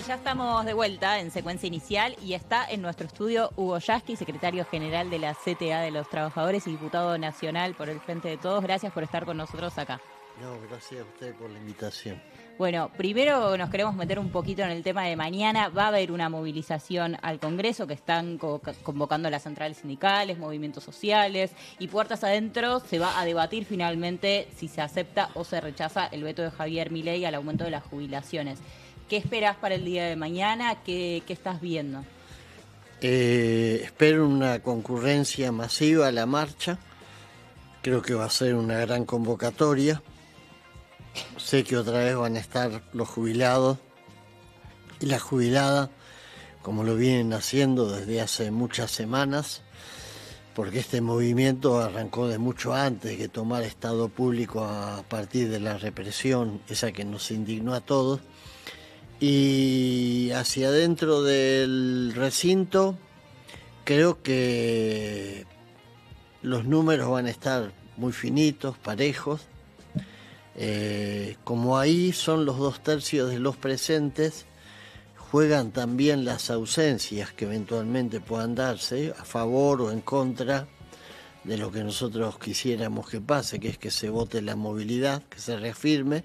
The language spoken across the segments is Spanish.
ya estamos de vuelta en secuencia inicial y está en nuestro estudio Hugo Yasky, secretario general de la CTA de los Trabajadores y diputado nacional por el Frente de Todos. Gracias por estar con nosotros acá. No, gracias a usted por la invitación. Bueno, primero nos queremos meter un poquito en el tema de mañana. Va a haber una movilización al Congreso que están convocando las centrales sindicales, movimientos sociales y puertas adentro se va a debatir finalmente si se acepta o se rechaza el veto de Javier Milei al aumento de las jubilaciones. ¿Qué esperás para el día de mañana? ¿Qué estás viendo? Espero una concurrencia masiva a la marcha. Creo que va a ser una gran convocatoria. Sé que otra vez van a estar los jubilados y las jubiladas, como lo vienen haciendo desde hace muchas semanas, porque este movimiento arrancó de mucho antes que tomar Estado público a partir de la represión, esa que nos indignó a todos. Y hacia adentro del recinto creo que los números van a estar muy finitos, parejos. Como ahí son los 2/3 de los presentes, juegan también las ausencias que eventualmente puedan darse a favor o en contra de lo que nosotros quisiéramos que pase, que es que se vote la movilidad, que se reafirme.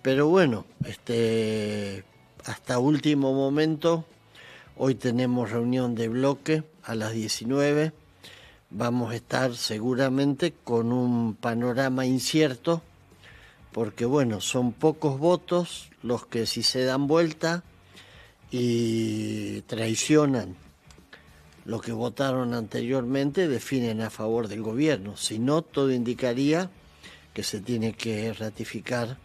Pero bueno, hasta último momento, hoy tenemos reunión de bloque a las 19. Vamos a estar seguramente con un panorama incierto, porque bueno, son pocos votos los que si se dan vuelta y traicionan lo que votaron anteriormente, definen a favor del gobierno. Si no, todo indicaría que se tiene que ratificar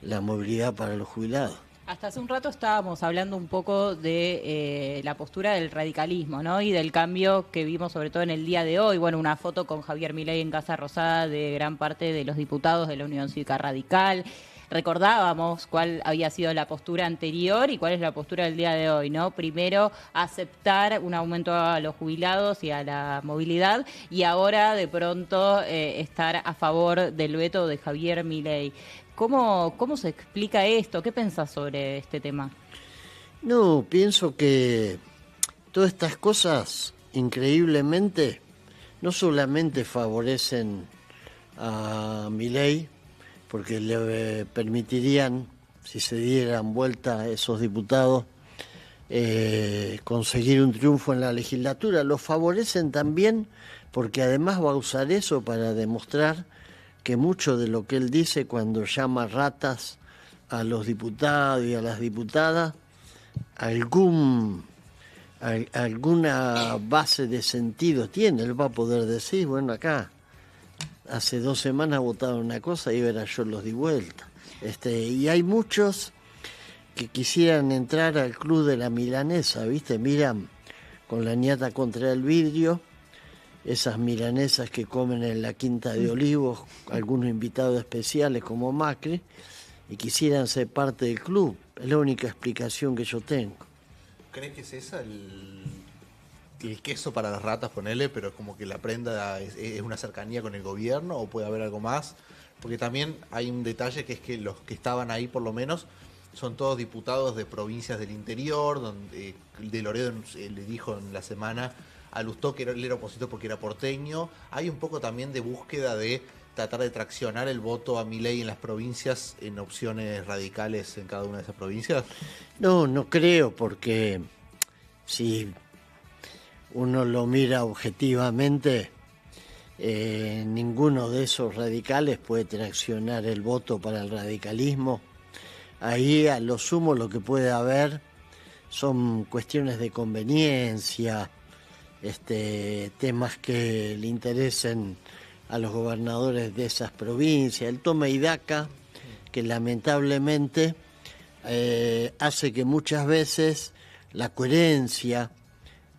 la movilidad para los jubilados. Hasta hace un rato estábamos hablando un poco de la postura del radicalismo, ¿no? Y del cambio que vimos sobre todo en el día de hoy. Bueno, una foto con Javier Milei en Casa Rosada de gran parte de los diputados de la Unión Cívica Radical. Recordábamos cuál había sido la postura anterior y cuál es la postura del día de hoy, ¿no? Primero, aceptar un aumento a los jubilados y a la movilidad, y ahora de pronto estar a favor del veto de Javier Milei. ¿Cómo se explica esto? ¿Qué pensás sobre este tema? No, pienso que todas estas cosas, increíblemente, no solamente favorecen a Milei, porque le permitirían, si se dieran vuelta a esos diputados, conseguir un triunfo en la legislatura. Lo favorecen también porque además va a usar eso para demostrar que mucho de lo que él dice cuando llama ratas a los diputados y a las diputadas, alguna base de sentido tiene. Él va a poder decir, bueno, acá hace 2 semanas votaron una cosa y ahora yo los di vuelta. Y hay muchos que quisieran entrar al club de la milanesa, ¿viste? Miran con la ñata contra el vidrio, esas milanesas que comen en la Quinta de Olivos, algunos invitados especiales como Macri, y quisieran ser parte del club. Es la única explicación que yo tengo. ¿Crees que es esa el queso para las ratas, ponele, pero como que la prenda es una cercanía con el gobierno, o puede haber algo más? Porque también hay un detalle, que es que los que estaban ahí, por lo menos, son todos diputados de provincias del interior, donde de Loredo le dijo en la semana a Lustó que él era opositor porque era porteño. Hay un poco también de búsqueda de tratar de traccionar el voto a Milei en las provincias, en opciones radicales en cada una de esas provincias. No creo, porque si uno lo mira objetivamente, ninguno de esos radicales puede traccionar el voto para el radicalismo. Ahí a lo sumo lo que puede haber son cuestiones de conveniencia, temas que le interesen a los gobernadores de esas provincias. El toma y daca, que lamentablemente hace que muchas veces la coherencia,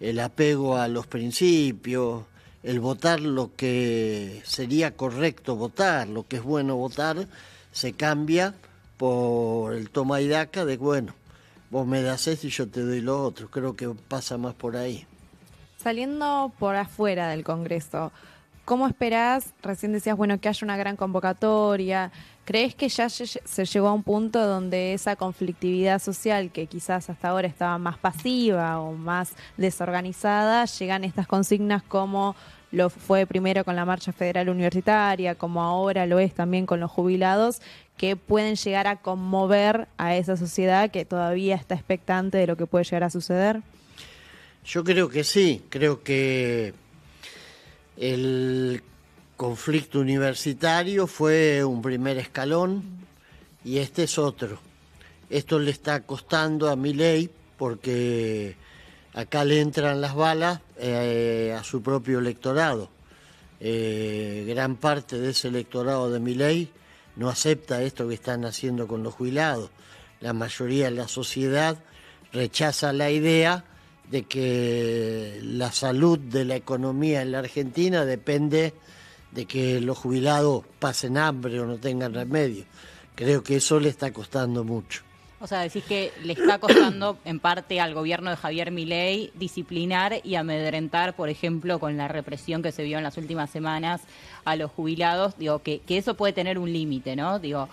el apego a los principios, el votar lo que sería correcto votar, lo que es bueno votar, se cambia por el toma y daca de, bueno, vos me das esto y yo te doy lo otro. Creo que pasa más por ahí. Saliendo por afuera del Congreso, ¿cómo esperás? Recién decías, bueno, que haya una gran convocatoria. ¿Crees que ya se llegó a un punto donde esa conflictividad social, que quizás hasta ahora estaba más pasiva o más desorganizada, llegan estas consignas como lo fue primero con la Marcha Federal Universitaria, como ahora lo es también con los jubilados, que pueden llegar a conmover a esa sociedad que todavía está expectante de lo que puede llegar a suceder? Yo creo que sí, creo que el conflicto universitario fue un primer escalón y este es otro. Esto le está costando a Milei porque acá le entran las balas a su propio electorado. Gran parte de ese electorado de Milei no acepta esto que están haciendo con los jubilados. La mayoría de la sociedad rechaza la idea de que la salud de la economía en la Argentina depende de que los jubilados pasen hambre o no tengan remedio. Creo que eso le está costando mucho. O sea, decís que le está costando en parte al gobierno de Javier Milei disciplinar y amedrentar, por ejemplo, con la represión que se vio en las últimas semanas a los jubilados. Digo, que eso puede tener un límite, ¿no? Digo,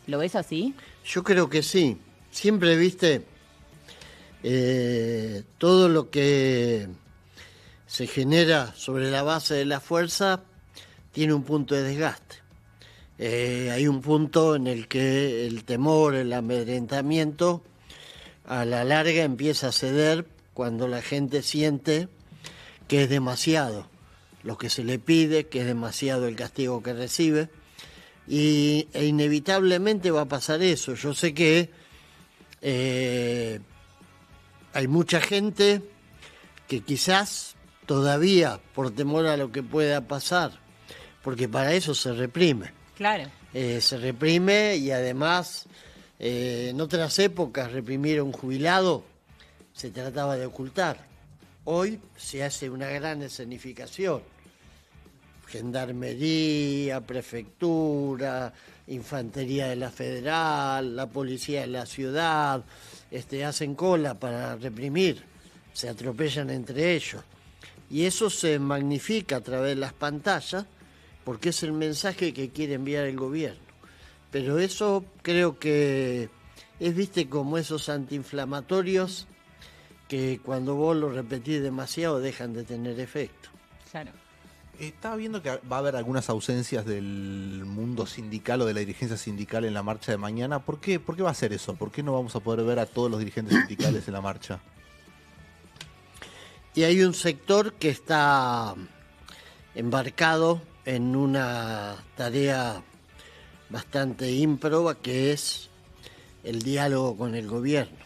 ¿lo ves así? Yo creo que sí. Siempre, viste, todo lo que se genera sobre la base de la fuerza tiene un punto de desgaste. Hay un punto en el que el temor, el amedrentamiento, a la larga empieza a ceder cuando la gente siente que es demasiado lo que se le pide, que es demasiado el castigo que recibe, e inevitablemente va a pasar eso. Yo sé que hay mucha gente que quizás todavía, por temor a lo que pueda pasar, porque para eso se reprime. Claro. Se reprime y además en otras épocas reprimir a un jubilado se trataba de ocultar. Hoy se hace una gran escenificación. Gendarmería, prefectura, infantería de la federal, la policía de la ciudad, hacen cola para reprimir, se atropellan entre ellos. Y eso se magnifica a través de las pantallas porque es el mensaje que quiere enviar el gobierno. Pero eso creo que es, viste, como esos antiinflamatorios que cuando vos lo repetís demasiado dejan de tener efecto. Claro. Estaba viendo que va a haber algunas ausencias del mundo sindical o de la dirigencia sindical en la marcha de mañana. ¿Por qué va a ser eso? ¿Por qué no vamos a poder ver a todos los dirigentes sindicales en la marcha? Y hay un sector que está embarcado en una tarea bastante ímproba, que es el diálogo con el gobierno,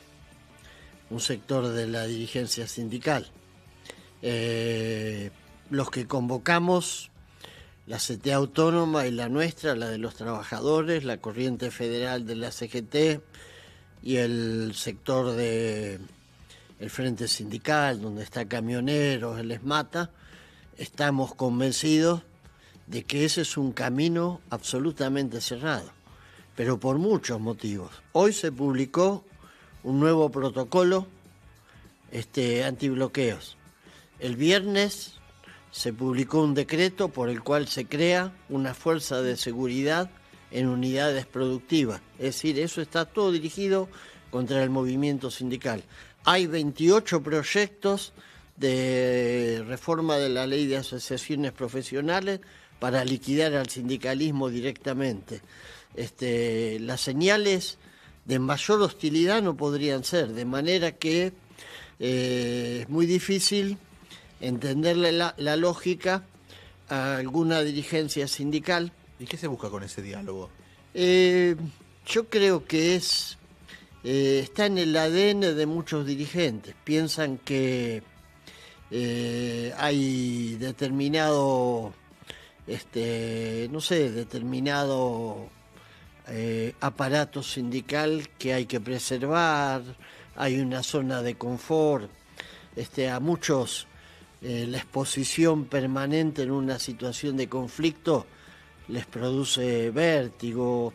un sector de la dirigencia sindical. Los que convocamos, la CTA Autónoma y la nuestra, la de los trabajadores, la Corriente Federal de la CGT y el sector de el Frente Sindical, donde está Camioneros, el ESMATA, estamos convencidos de que ese es un camino absolutamente cerrado, pero por muchos motivos. Hoy se publicó un nuevo protocolo antibloqueos. El viernes se publicó un decreto por el cual se crea una fuerza de seguridad en unidades productivas. Es decir, eso está todo dirigido contra el movimiento sindical. Hay 28 proyectos de reforma de la ley de asociaciones profesionales para liquidar al sindicalismo directamente. Las señales de mayor hostilidad no podrían ser, de manera que es muy difícil entenderle la lógica a alguna dirigencia sindical. ¿Y qué se busca con ese diálogo? Yo creo que está en el ADN de muchos dirigentes. Piensan que hay determinado determinado aparato sindical que hay que preservar, hay una zona de confort, a muchos la exposición permanente en una situación de conflicto les produce vértigo,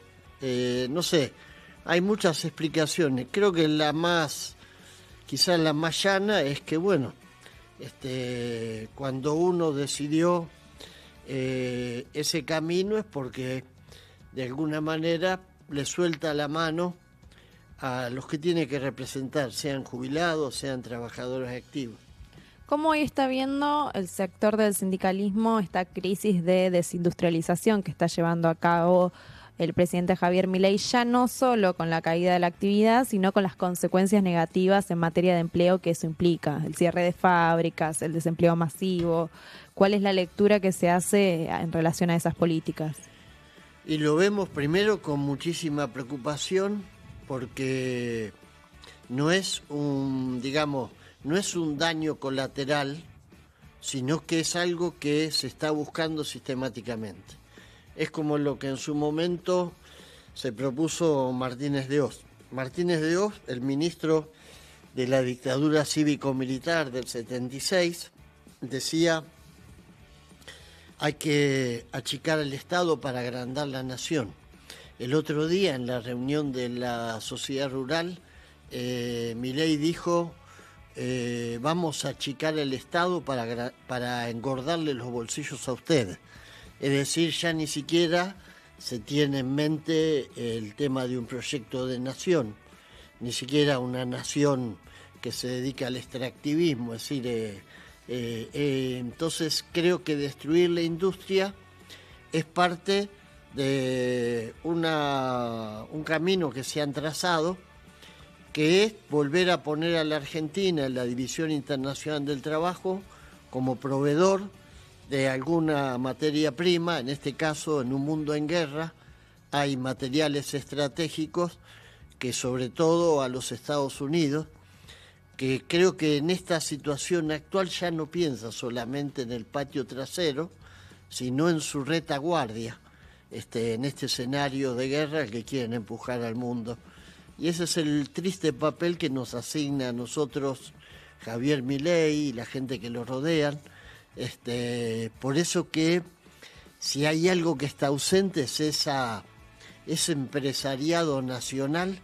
hay muchas explicaciones. Creo que quizás la más llana es que, cuando uno decidió ese camino es porque de alguna manera le suelta la mano a los que tiene que representar, sean jubilados, sean trabajadores activos. ¿Cómo hoy está viendo el sector del sindicalismo esta crisis de desindustrialización que está llevando a cabo el presidente Javier Milei, ya no solo con la caída de la actividad, sino con las consecuencias negativas en materia de empleo que eso implica? El cierre de fábricas, el desempleo masivo. ¿Cuál es la lectura que se hace en relación a esas políticas? Y lo vemos primero con muchísima preocupación porque no es no es un daño colateral, sino que es algo que se está buscando sistemáticamente. Es como lo que en su momento se propuso Martínez de Hoz. Martínez de Hoz, el ministro de la dictadura cívico-militar del 76, decía: hay que achicar el Estado para agrandar la nación. El otro día, en la reunión de la sociedad rural, Milei dijo: vamos a achicar el Estado para engordarle los bolsillos a ustedes. Es decir, ya ni siquiera se tiene en mente el tema de un proyecto de nación, ni siquiera una nación que se dedica al extractivismo. Es decir, entonces creo que destruir la industria es parte de un camino que se han trazado, que es volver a poner a la Argentina en la División Internacional del Trabajo como proveedor de alguna materia prima. En este caso, en un mundo en guerra, hay materiales estratégicos que, sobre todo a los Estados Unidos, que creo que en esta situación actual ya no piensa solamente en el patio trasero, sino en su retaguardia, en este escenario de guerra que quieren empujar al mundo. Y ese es el triste papel que nos asigna a nosotros Javier Milei y la gente que lo rodean. Por eso que si hay algo que está ausente es ese empresariado nacional.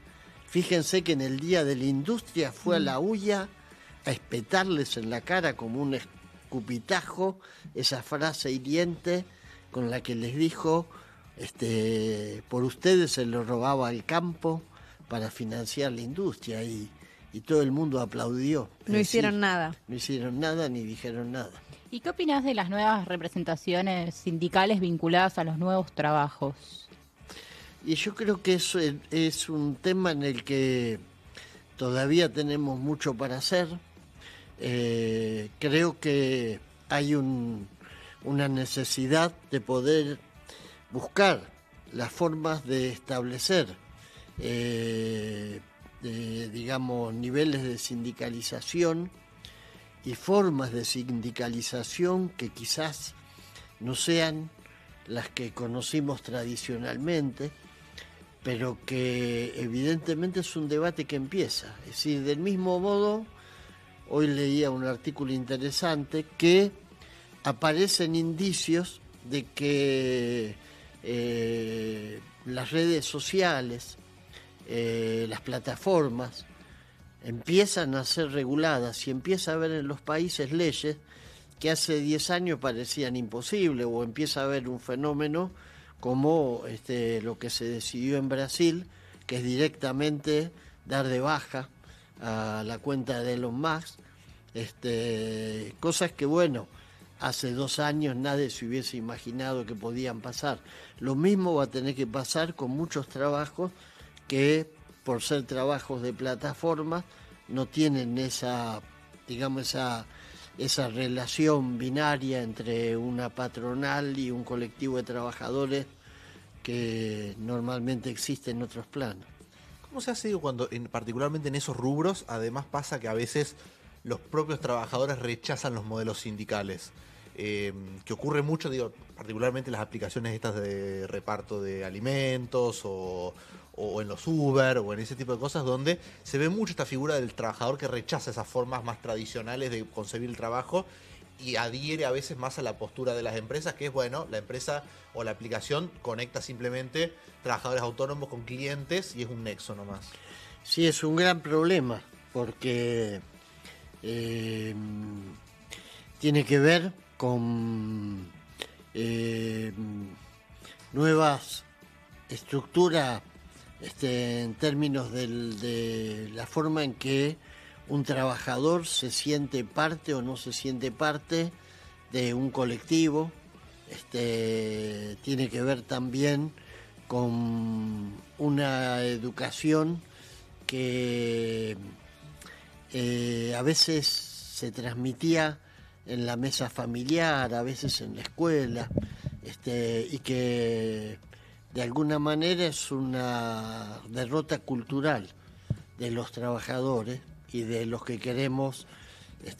Fíjense que en el Día de la Industria fue a la UIA a espetarles en la cara como un escupitajo esa frase hiriente con la que les dijo: por ustedes se lo robaba el campo para financiar la industria, y todo el mundo aplaudió. No hicieron nada. No hicieron nada ni dijeron nada. ¿Y qué opinás de las nuevas representaciones sindicales vinculadas a los nuevos trabajos? Y yo creo que eso es un tema en el que todavía tenemos mucho para hacer. Creo que hay una necesidad de poder buscar las formas de establecer, niveles de sindicalización y formas de sindicalización que quizás no sean las que conocimos tradicionalmente, pero que evidentemente es un debate que empieza. Es decir, del mismo modo, hoy leía un artículo interesante que aparecen indicios de que las redes sociales, las plataformas, empiezan a ser reguladas y empieza a haber en los países leyes que hace 10 años parecían imposibles, o empieza a haber un fenómeno como lo que se decidió en Brasil, que es directamente dar de baja a la cuenta de Elon Musk, cosas que, bueno, hace 2 años nadie se hubiese imaginado que podían pasar. Lo mismo va a tener que pasar con muchos trabajos que, por ser trabajos de plataforma, no tienen esa relación binaria entre una patronal y un colectivo de trabajadores que normalmente existe en otros planos. ¿Cómo se hace cuando, particularmente en esos rubros, además pasa que a veces los propios trabajadores rechazan los modelos sindicales? Que ocurre mucho, particularmente en las aplicaciones estas de reparto de alimentos o en los Uber o en ese tipo de cosas, donde se ve mucho esta figura del trabajador que rechaza esas formas más tradicionales de concebir el trabajo y adhiere a veces más a la postura de las empresas, que es, bueno, la empresa o la aplicación conecta simplemente trabajadores autónomos con clientes y es un nexo nomás. Sí, es un gran problema porque tiene que ver con nuevas estructuras en términos de la forma en que un trabajador se siente parte o no se siente parte de un colectivo. Tiene que ver también con una educación que a veces se transmitía en la mesa familiar, a veces en la escuela, y que de alguna manera es una derrota cultural de los trabajadores y de los que queremos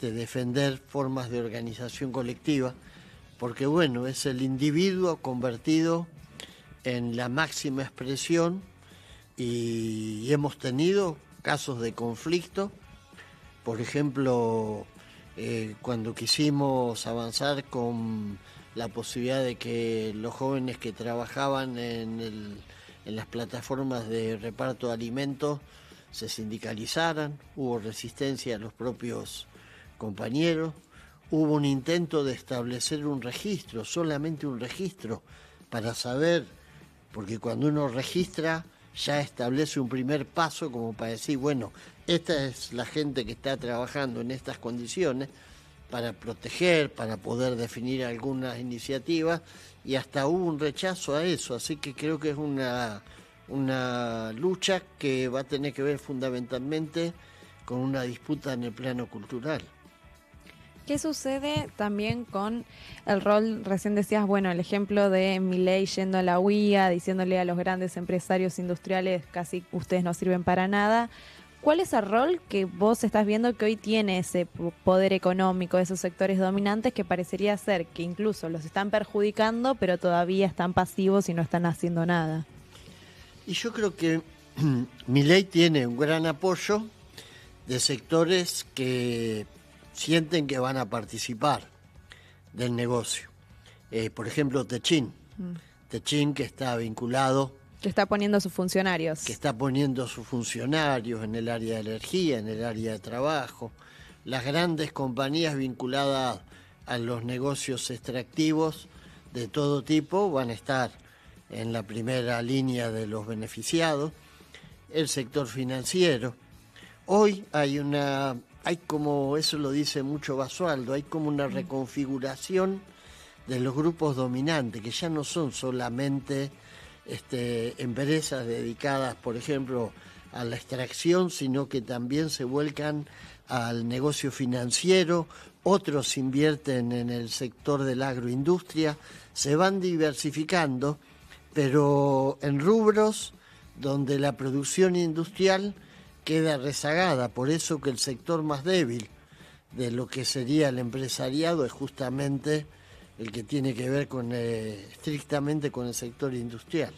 defender formas de organización colectiva, porque bueno, es el individuo convertido en la máxima expresión y hemos tenido casos de conflicto. Por ejemplo, cuando quisimos avanzar con la posibilidad de que los jóvenes que trabajaban en las plataformas de reparto de alimentos se sindicalizaran, hubo resistencia a los propios compañeros, hubo un intento de establecer un registro, solamente un registro, para saber, porque cuando uno registra ya establece un primer paso como para decir, bueno, esta es la gente que está trabajando en estas condiciones, para proteger, para poder definir algunas iniciativas, y hasta hubo un rechazo a eso, así que creo que es una lucha que va a tener que ver fundamentalmente con una disputa en el plano cultural. ¿Qué sucede también con el rol? Recién decías, bueno, el ejemplo de Milei yendo a la UIA, diciéndole a los grandes empresarios industriales, casi ustedes no sirven para nada. ¿Cuál es el rol que vos estás viendo que hoy tiene ese poder económico de esos sectores dominantes, que parecería ser que incluso los están perjudicando, pero todavía están pasivos y no están haciendo nada? Y yo creo que Milei tiene un gran apoyo de sectores que sienten que van a participar del negocio. Por ejemplo, Techin. Techin, que está vinculado... Que está poniendo a sus funcionarios. Que está poniendo a sus funcionarios en el área de energía, en el área de trabajo. Las grandes compañías vinculadas a los negocios extractivos de todo tipo van a estar en la primera línea de los beneficiados. El sector financiero. Hoy hay como, eso lo dice mucho Basualdo, hay como una reconfiguración de los grupos dominantes, que ya no son solamente empresas dedicadas, por ejemplo, a la extracción, sino que también se vuelcan al negocio financiero, otros invierten en el sector de la agroindustria, se van diversificando, pero en rubros donde la producción industrial queda rezagada. Por eso que el sector más débil de lo que sería el empresariado es justamente el que tiene que ver con estrictamente con el sector industrial.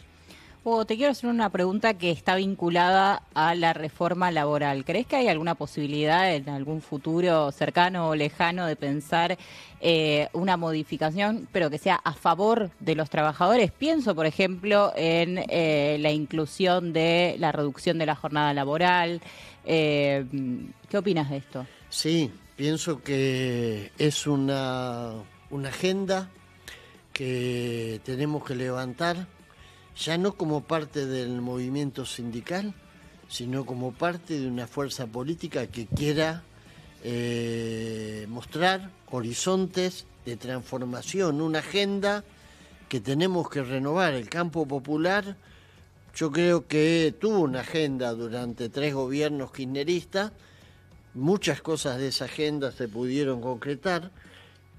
Hugo, te quiero hacer una pregunta que está vinculada a la reforma laboral. ¿Crees que hay alguna posibilidad en algún futuro cercano o lejano de pensar una modificación, pero que sea a favor de los trabajadores? Pienso, por ejemplo, en la inclusión de la reducción de la jornada laboral. ¿Qué opinas de esto? Sí, pienso que es una agenda que tenemos que levantar, ya no como parte del movimiento sindical, sino como parte de una fuerza política que quiera mostrar horizontes de transformación, una agenda que tenemos que renovar. El campo popular, yo creo que tuvo una agenda durante 3 gobiernos kirchneristas, muchas cosas de esa agenda se pudieron concretar,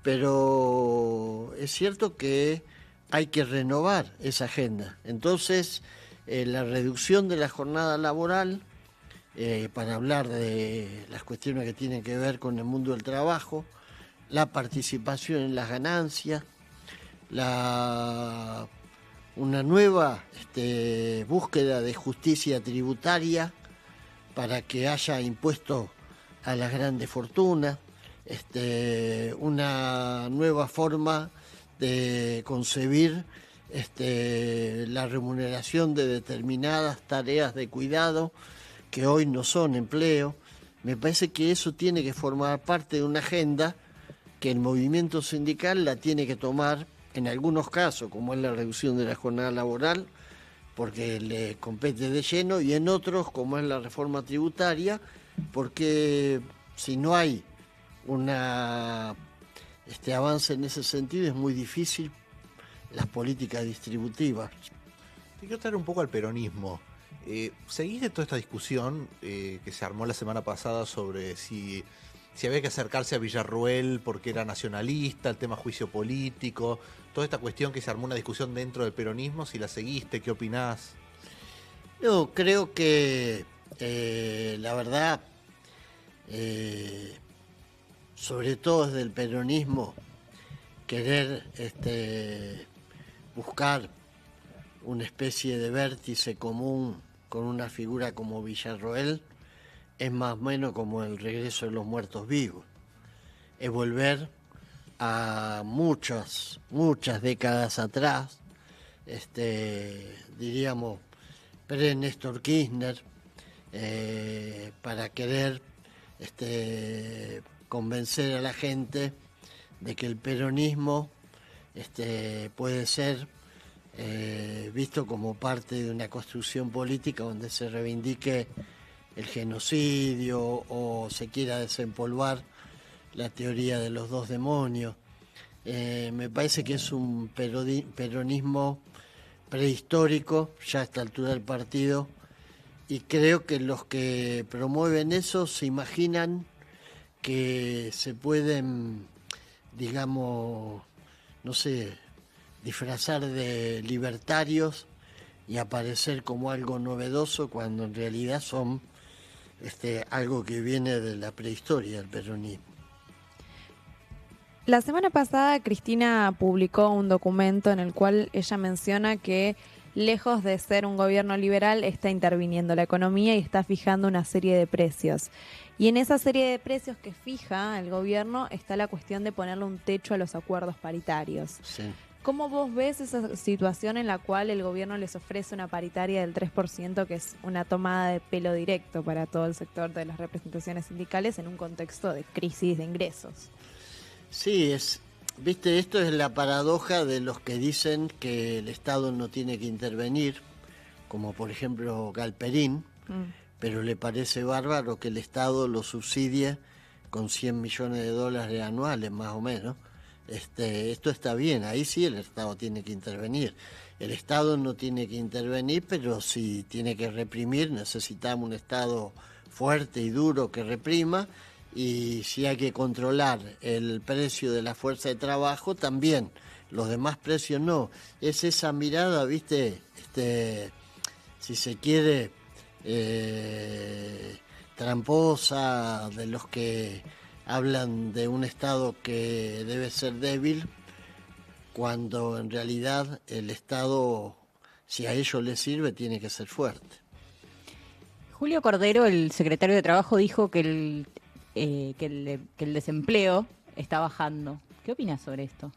pero es cierto que hay que renovar esa agenda. Entonces, la reducción de la jornada laboral, para hablar de las cuestiones que tienen que ver con el mundo del trabajo, la participación en las ganancias, una nueva búsqueda de justicia tributaria para que haya impuestos a las grandes fortunas, una nueva forma de concebir la remuneración de determinadas tareas de cuidado que hoy no son empleo. Me parece que eso tiene que formar parte de una agenda que el movimiento sindical la tiene que tomar en algunos casos, como es la reducción de la jornada laboral, porque le compete de lleno, y en otros, como es la reforma tributaria, porque si no hay una avance en ese sentido, es muy difícil las políticas distributivas. Te quiero traer un poco al peronismo. ¿Seguís de toda esta discusión que se armó la semana pasada sobre si había que acercarse a Villarroel porque era nacionalista, el tema juicio político, toda esta cuestión que se armó una discusión dentro del peronismo? Si la seguiste, ¿qué opinás? Yo creo que la verdad, sobre todo desde el peronismo, querer buscar una especie de vértice común con una figura como Villarroel es más o menos como el regreso de los muertos vivos. Es volver a muchas décadas atrás, diríamos, pre-Néstor Kirchner, para querer convencer a la gente de que el peronismo puede ser visto como parte de una construcción política donde se reivindique el genocidio o se quiera desempolvar la teoría de los dos demonios. Me parece que es un peronismo prehistórico ya a esta altura del partido, y creo que los que promueven eso se imaginan que se pueden, digamos, no sé, disfrazar de libertarios y aparecer como algo novedoso cuando en realidad son algo que viene de la prehistoria del peronismo. La semana pasada Cristina publicó un documento en el cual ella menciona que, lejos de ser un gobierno liberal, está interviniendo la economía y está fijando una serie de precios. Y en esa serie de precios que fija el gobierno está la cuestión de ponerle un techo a los acuerdos paritarios. Sí. ¿Cómo vos ves esa situación en la cual el gobierno les ofrece una paritaria del 3%, que es una tomada de pelo directo para todo el sector de las representaciones sindicales en un contexto de crisis de ingresos? Sí, viste, esto es la paradoja de los que dicen que el Estado no tiene que intervenir, como por ejemplo Galperín, pero le parece bárbaro que el Estado lo subsidie con $100 millones anuales, más o menos. Esto está bien, ahí sí el Estado tiene que intervenir. El Estado no tiene que intervenir, pero si tiene que reprimir, necesitamos un Estado fuerte y duro que reprima, y si hay que controlar el precio de la fuerza de trabajo, también. Los demás precios no. Es esa mirada, viste, si se quiere, tramposa, de los que hablan de un Estado que debe ser débil, cuando en realidad el Estado, si a ellos les sirve, tiene que ser fuerte. Julio Cordero, el secretario de Trabajo, dijo que el desempleo está bajando. ¿Qué opinas sobre esto?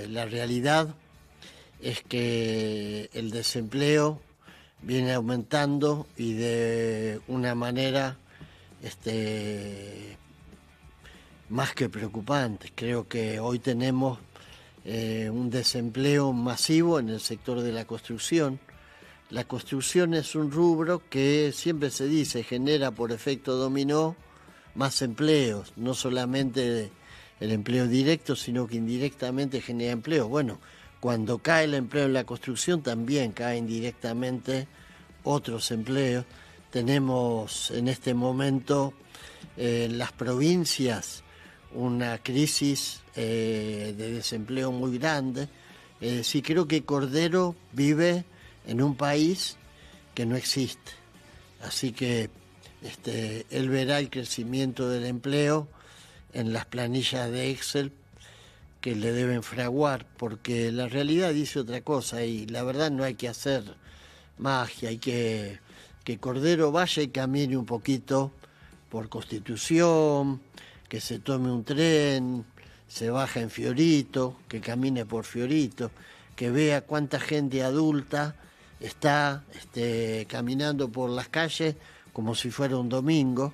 La realidad es que el desempleo viene aumentando y de una manera más que preocupante. Creo que hoy tenemos un desempleo masivo en el sector de la construcción. La construcción es un rubro que siempre se dice genera por efecto dominó más empleos, no solamente el empleo directo, sino que indirectamente genera empleo. Bueno, cuando cae el empleo en la construcción también caen directamente otros empleos. Tenemos en este momento en las provincias una crisis de desempleo muy grande. Sí, creo que Cordero vive en un país que no existe. Así que él verá el crecimiento del empleo en las planillas de Excel que le deben fraguar, porque la realidad dice otra cosa y la verdad no hay que hacer magia, hay que Cordero vaya y camine un poquito por Constitución, que se tome un tren, se baja en Fiorito, que camine por Fiorito, que vea cuánta gente adulta está caminando por las calles como si fuera un domingo,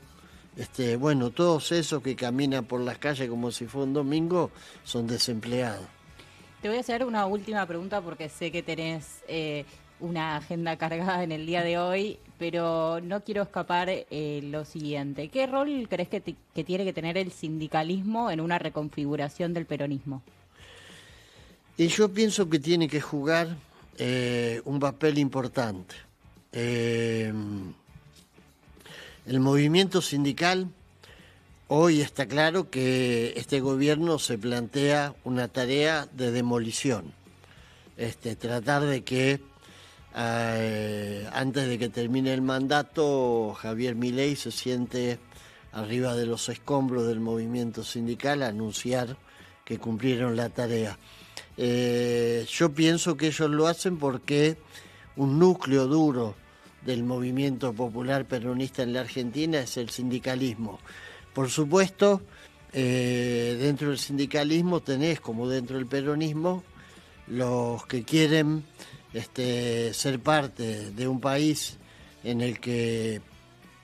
Bueno, todos esos que caminan por las calles como si fuera un domingo son desempleados. Te voy a hacer una última pregunta porque sé que tenés una agenda cargada en el día de hoy, pero no quiero escapar lo siguiente. ¿Qué rol crees que tiene que tener el sindicalismo en una reconfiguración del peronismo? Y yo pienso que tiene que jugar un papel importante. El movimiento sindical, hoy está claro que este gobierno se plantea una tarea de demolición. Tratar de que antes de que termine el mandato, Javier Milei se siente arriba de los escombros del movimiento sindical a anunciar que cumplieron la tarea. Yo pienso que ellos lo hacen porque un núcleo duro del movimiento popular peronista en la Argentina es el sindicalismo. Por supuesto, dentro del sindicalismo tenés, como dentro del peronismo, los que quieren ser parte de un país en el que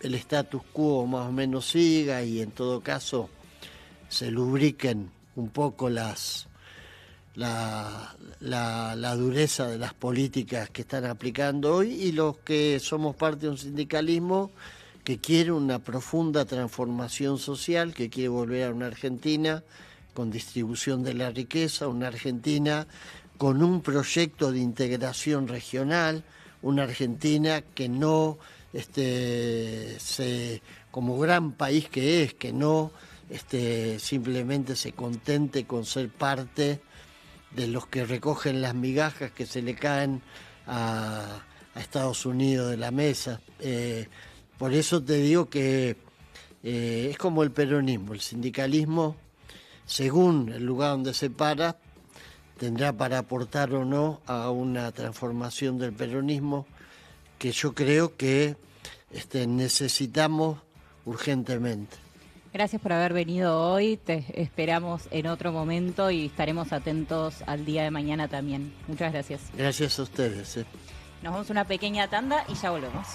el status quo más o menos siga y en todo caso se lubriquen un poco la dureza de las políticas que están aplicando hoy, y los que somos parte de un sindicalismo que quiere una profunda transformación social, que quiere volver a una Argentina con distribución de la riqueza, una Argentina con un proyecto de integración regional, una Argentina que no, como gran país que es, que no simplemente se contente con ser parte de los que recogen las migajas que se le caen a Estados Unidos de la mesa. Por eso te digo que es como el peronismo, el sindicalismo, según el lugar donde se para, tendrá para aportar o no a una transformación del peronismo que yo creo que necesitamos urgentemente. Gracias por haber venido hoy, te esperamos en otro momento y estaremos atentos al día de mañana también. Muchas gracias. Gracias a ustedes. Nos vamos a una pequeña tanda y ya volvemos.